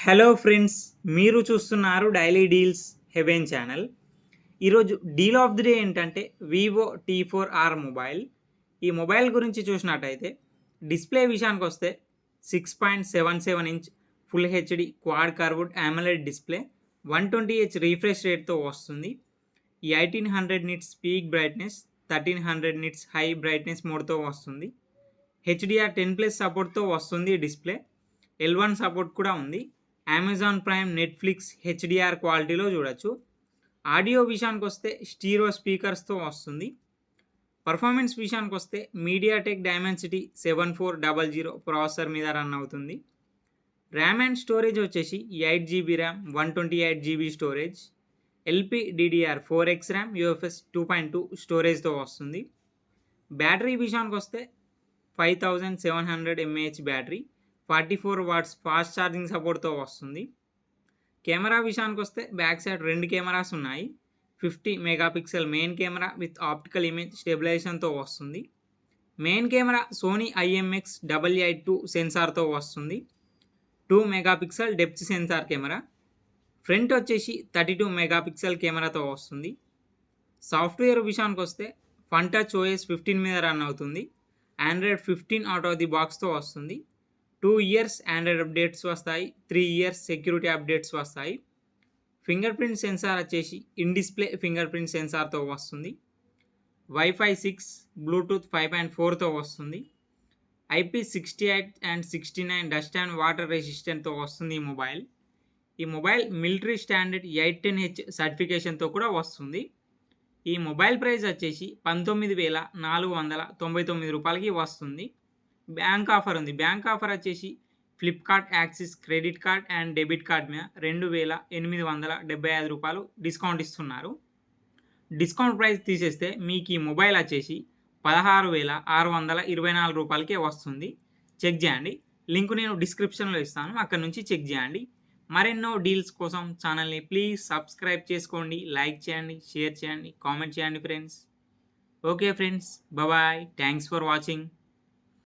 Hello friends, మీరు చూస్తున్నారు daily deals heaven channel. ఈరోజు డీల్ ఆఫ్ ది డే ఏంటంటే వివో T4R మొబైల్. ఈ మొబైల్ గురించి చూసినట్టయితే డిస్ప్లే విషయానికి వస్తే 6.77 inch full HD quad curved AMOLED display 120Hz refresh రేట్తో వస్తుంది. ఈ 1800 nits peak brightness 1300 nits high brightness మోడ్తో వస్తుంది. HDR10+ సపోర్ట్తో వస్తుంది డిస్ప్లే. L1 సపోర్ట్ కూడా ఉంది. అమెజాన్ ప్రైమ్, నెట్ఫ్లిక్స్ హెచ్డిఆర్ క్వాలిటీలో చూడొచ్చు. ఆడియో విషయానికి వస్తే స్టీరియో స్పీకర్స్తో వస్తుంది. పర్ఫార్మెన్స్ విషయానికి వస్తే మీడియాటెక్ డైమెన్సిటీ 7400 ప్రాసెసర్ మీద రన్ అవుతుంది. ర్యామ్ అండ్ స్టోరేజ్ వచ్చేసి 8GB RAM, 128GB storage, LPDDR4X RAM, UFS 2.2 స్టోరేజ్తో వస్తుంది. బ్యాటరీ విషయానికి వస్తే 5700 mAh battery, 44 watts fast charging సపోర్ట్తో వస్తుంది. కెమెరా విషయానికి వస్తే బ్యాక్ సైడ్ 2 కెమెరాస్ ఉన్నాయి. 50 megapixel main camera with optical image స్టెబిలైజేషన్తో వస్తుంది. మెయిన్ కెమెరా సోనీ IMX882 సెన్సార్తో వస్తుంది. 2 megapixel depth sensor camera. Front వచ్చేసి 32 మెగాపిక్సెల్ కెమెరాతో వస్తుంది. సాఫ్ట్వేర్ విషయానికి వస్తే ఫన్ టచ్ OS 15 మీద రన్ అవుతుంది. Android 15 అవుట్ ఆఫ్ ది బాక్స్తో వస్తుంది. 2 ఇయర్స్ ఆండ్రాయిడ్ అప్డేట్స్ వస్తాయి. 3 ఇయర్స్ సెక్యూరిటీ అప్డేట్స్ వస్తాయి. ఫింగర్ ప్రింట్ సెన్సార్ వచ్చేసి ఇన్ డిస్ప్లే ఫింగర్ ప్రింట్ సెన్సార్తో వస్తుంది. వైఫై 6, బ్లూటూత్ 5.4తో వస్తుంది. IP68 అండ్ 69 డస్ట్ అండ్ వాటర్ రెసిస్టెంట్తో వస్తుంది ఈ మొబైల్ మిలిటరీ స్టాండర్డ్ 810H సర్టిఫికేషన్తో కూడా వస్తుంది. ఈ మొబైల్ ప్రైస్ వచ్చేసి 19,499 రూపాయలకి వస్తుంది. బ్యాంక్ ఆఫర్ ఉంది. బ్యాంక్ ఆఫర్ వచ్చేసి Flipkart axis credit card and debit card మీద 2,875 రూపాయలు డిస్కౌంట్ ఇస్తున్నారు. డిస్కౌంట్ ప్రైస్ తీసేస్తే మీకు ఈ మొబైల్ వచ్చేసి 16,624 రూపాయలకే వస్తుంది. చెక్ చేయండి. లింక్ నేను డిస్క్రిప్షన్లో ఇస్తాను, అక్కడ నుంచి చెక్ చేయండి. మరెన్నో డీల్స్ కోసం ఛానల్ని ప్లీజ్ సబ్స్క్రైబ్ చేసుకోండి, లైక్ చేయండి, షేర్ చేయండి, కామెంట్ చేయండి friends. Okay friends, bye. Thanks for watching.